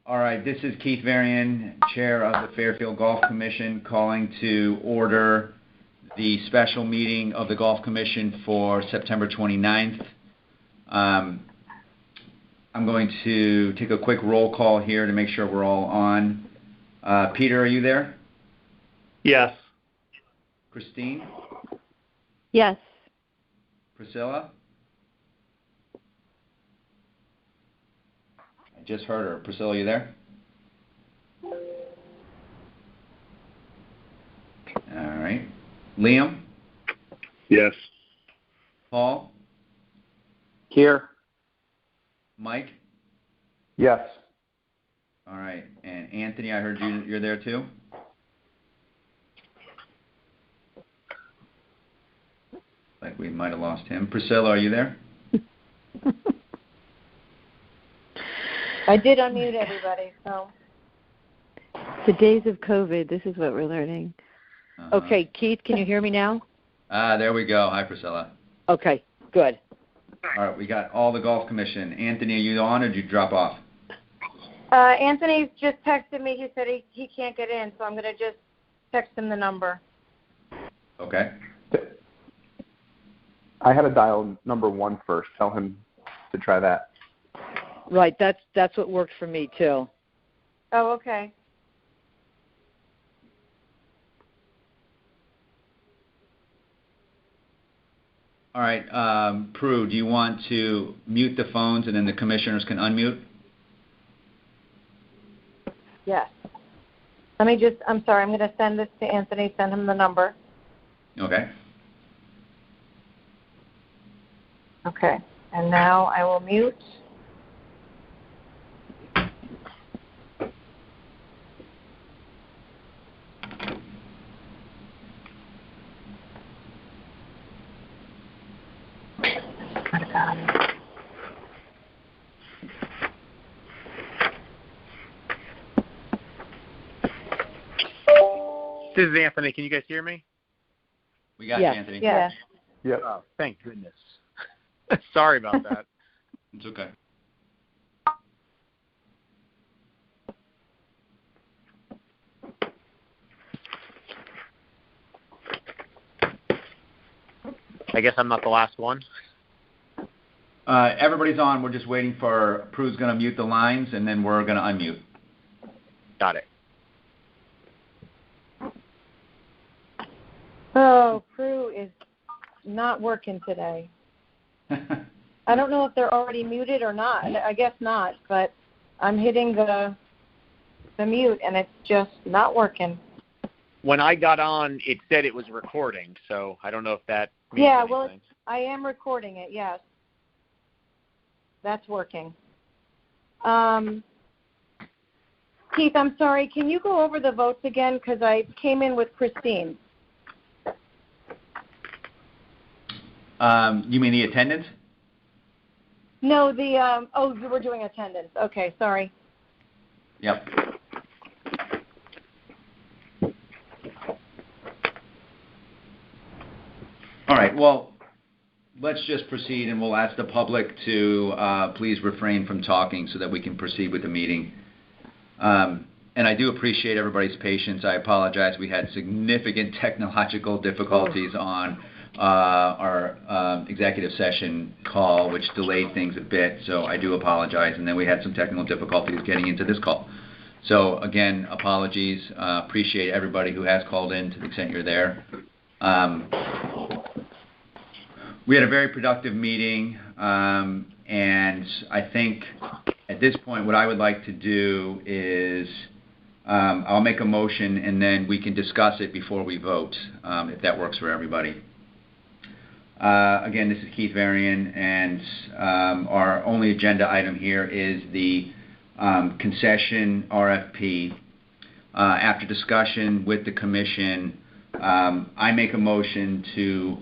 All right, this is Keith Varian, Chair of the Fairfield Golf Commission, calling to order the special meeting of the Golf Commission for September 29th. I'm going to take a quick roll call here to make sure we're all on. Peter, are you there? Yes. Christine? Yes. Priscilla? I just heard her. Priscilla, you there? All right. Liam? Yes. Paul? Here. Mike? Yes. All right. And Anthony, I heard you're there too? Like we might have lost him. Priscilla, are you there? I did unmute everybody, so. The days of COVID, this is what we're learning. Okay, Keith, can you hear me now? There we go. Hi, Priscilla. Okay, good. All right, we got all the Golf Commission. Anthony, are you on or did you drop off? Anthony just texted me. He said he can't get in, so I'm going to just text him the number. Okay. I had to dial number 1 first. Tell him to try that. Right, that's what worked for me too. Oh, okay. All right, Prue, do you want to mute the phones and then the commissioners can unmute? Yes. I'm sorry, I'm going to send this to Anthony, send him the number. Okay. Okay, and now I will mute. This is Anthony. Can you guys hear me? We got you, Anthony. Yes. Yep. Oh, thank goodness. Sorry about that. It's okay. I guess I'm not the last one. Everybody's on. We're just waiting for Prue's going to mute the lines, and then we're going to unmute. Got it. Oh, Prue is not working today. I don't know if they're already muted or not. I guess not, but I'm hitting the mute, and it's just not working. When I got on, it said it was recording, so I don't know if that means Yeah, anything. well, I am recording it, yes. That's working. Keith, I'm sorry. Can you go over the votes again? Because I came in with Christine. You mean the attendance? No, you were doing attendance. Okay, sorry. Yep. All right, well, let's just proceed, and we'll ask the public to please refrain from talking so that we can proceed with the meeting. And I do appreciate everybody's patience. I apologize. We had significant technological difficulties on our executive session call, which delayed things a bit, so I do apologize. And then we had some technical difficulties getting into this call. So, again, apologies. Appreciate everybody who has called in to the extent you're there. We had a very productive meeting, and I think at this point what I would like to do is I'll make a motion, and then we can discuss it before we vote, if that works for everybody. Again, this is Keith Varian, and our only agenda item here is the concession RFP. After discussion with the commission, I make a motion to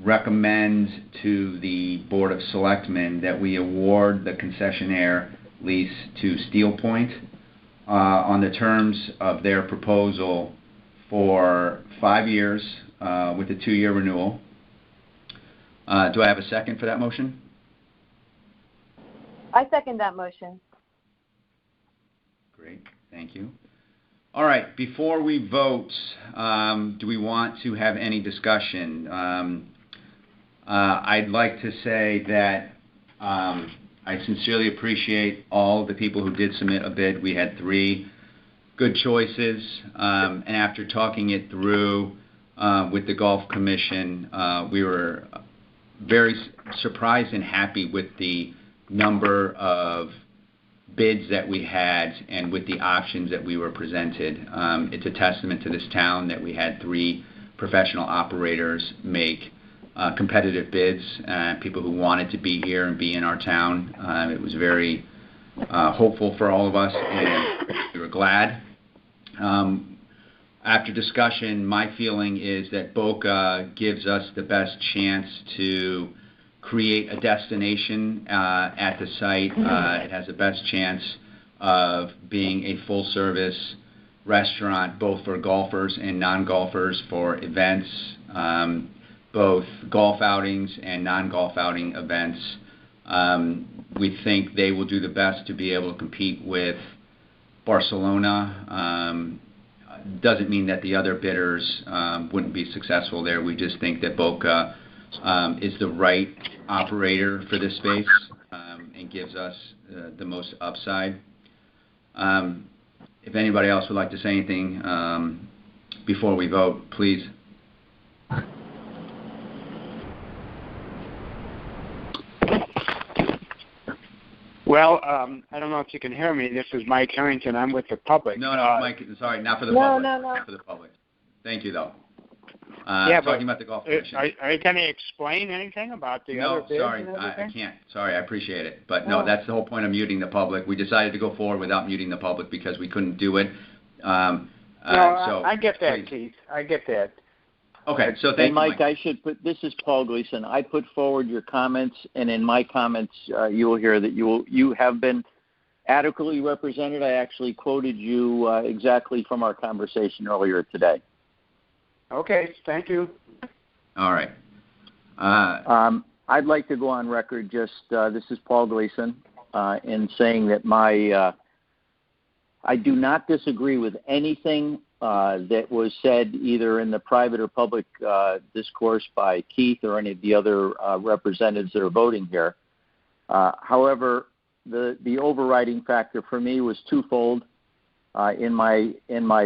recommend to the Board of Selectmen that we award the concessionaire lease to Steel Point on the terms of their proposal for 5 years with a 2-year renewal. Do I have a second for that motion? I second that motion. Great. Thank you. All right. Before we vote, do we want to have any discussion? I'd like to say that I sincerely appreciate all the people who did submit a bid. We had 3 good choices, and after talking it through with the Golf Commission, we were very surprised and happy with the number of bids that we had and with the options that we were presented. It's a testament to this town that we had 3 professional operators make competitive bids, people who wanted to be here and be in our town. It was very hopeful for all of us, and we were glad. After discussion, my feeling is that Boca gives us the best chance to create a destination at the site. It has the best chance of being a full-service restaurant, both for golfers and non-golfers, for events, both golf outings and non-golf outing events. We think they will do the best to be able to compete with Barcelona. Doesn't mean that the other bidders wouldn't be successful there. We just think that Boca is the right operator for this space and gives us the most upside. If anybody else would like to say anything before we vote, please. Well, I don't know if you can hear me. This is Mike Harrington. I'm with the public. No, Mike, sorry, not for the No, public. no. Not for the public. Thank you, though. Yeah, talking about the Golf Commission. Are you going to explain anything about the other bids? No, sorry, and I everything? can't. Sorry, I appreciate it. But no, that's the whole point of muting the public. We decided to go forward without muting the public because we couldn't do it. I get that, please. Keith. I get that. Okay, so thank And you, Mike, this is Paul Gleason. I put forward your comments, and in my comments, you will hear that you have been adequately represented. I actually quoted you exactly from our conversation earlier today. Okay, thank you. All right. I'd like to go on record this is Paul Gleason, in saying that I do not disagree with anything that was said either in the private or public discourse by Keith or any of the other representatives that are voting here. However, the overriding factor for me was twofold in my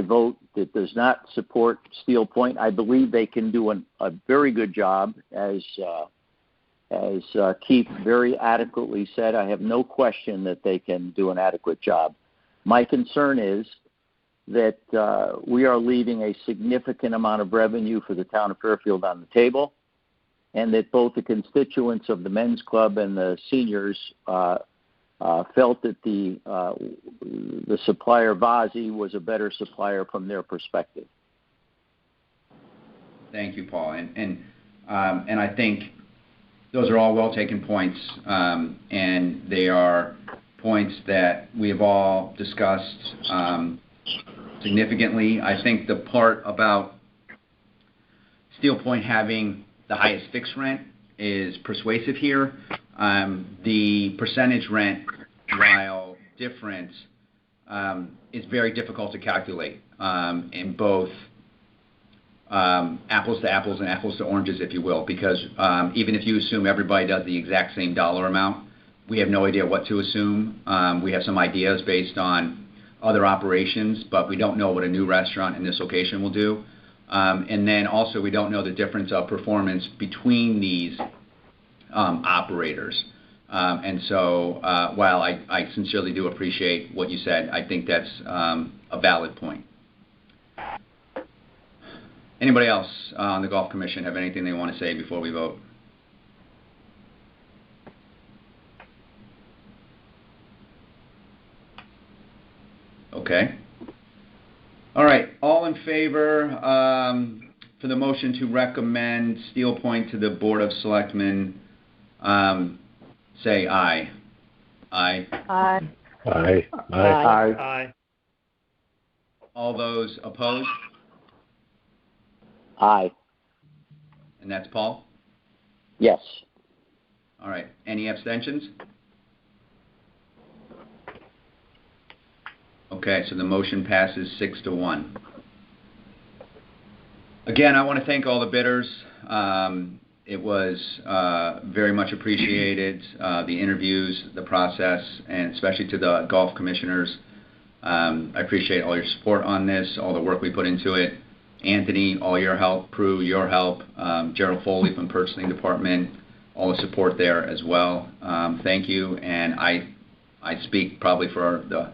vote that does not support Steel Point. I believe they can do a very good job, as Keith very adequately said. I have no question that they can do an adequate job. My concern is that we are leaving a significant amount of revenue for the town of Fairfield on the table, and that both the constituents of the men's club and the seniors felt that the supplier Vasi was a better supplier from their perspective. Thank you, Paul. And I think those are all well taken points, and they are points that we have all discussed significantly. I think the part about Steel Point having the highest fixed rent is persuasive here. The percentage rent, while different, is very difficult to calculate in both apples to apples and apples to oranges, if you will, because even if you assume everybody does the exact same dollar amount, we have no idea what to assume. We have some ideas based on other operations, but we don't know what a new restaurant in this location will do. And then also we don't know the difference of performance between these operators. And so while I sincerely do appreciate what you said, I think that's a valid point. Anybody else on the Golf Commission have anything they want to say before we vote? Okay. All right. All in favor for the motion to recommend Steel Point to the Board of Selectmen, say aye. Aye. Aye. Aye. Aye. Aye. All those opposed? Aye. And that's Paul? Yes. All right. Any abstentions? Okay, so the motion passes 6-1. Again, I want to thank all the bidders. It was very much appreciated, the interviews, the process, and especially to the golf commissioners. I appreciate all your support on this, all the work we put into it. Anthony, all your help. Prue, your help. Gerald Foley from Purchasing Department, all the support there as well. Thank you, and I speak probably for the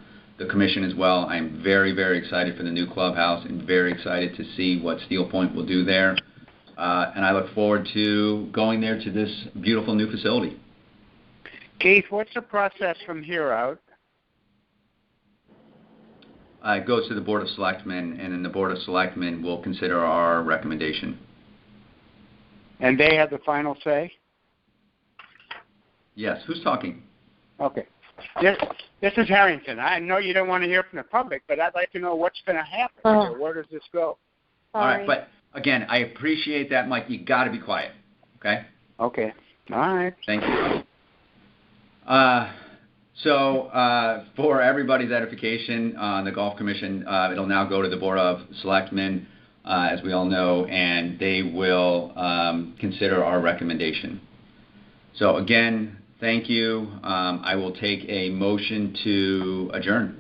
commission as well. I'm very, very excited for the new clubhouse and very excited to see what Steel Point will do there. And I look forward to going there to this beautiful new facility. Keith, what's the process from here out? It goes to the Board of Selectmen, and then the Board of Selectmen will consider our recommendation. And they have the final say? Yes. Who's talking? Okay. This is Harrington. I know you don't want to hear from the public, but I'd like to know what's going to happen here. Where does this go? All right, but again, I appreciate that, Mike. You got to be quiet, okay? Okay. All right. Thank you. So for everybody's edification, the Golf Commission, it'll now go to the Board of Selectmen, as we all know, and they will consider our recommendation. So again, thank you. I will take a motion to adjourn.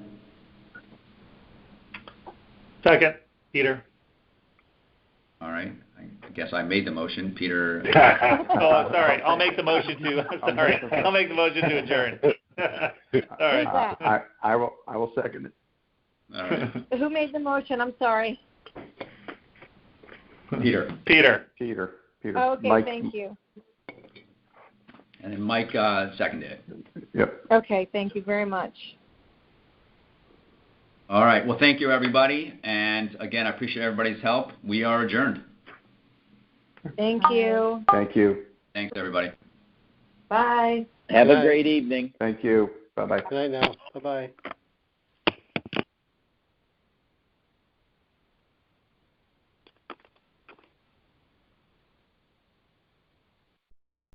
Second, Peter. All right. I guess I made the motion. Peter. Oh, sorry. I'll make the motion to. Sorry. I'll make the motion to adjourn. All right. I will second it. All right. Who made the motion? I'm sorry. Peter. Peter. Oh, okay, Mike, thank you. And then Mike seconded it. Yep. Okay, thank you very much. All right. Well, thank you, everybody. And again, I appreciate everybody's help. We are adjourned. Thank you. Thank you. Thanks, everybody. Bye. Have a great evening. Thank you. Bye-bye. Good night now. Bye-bye.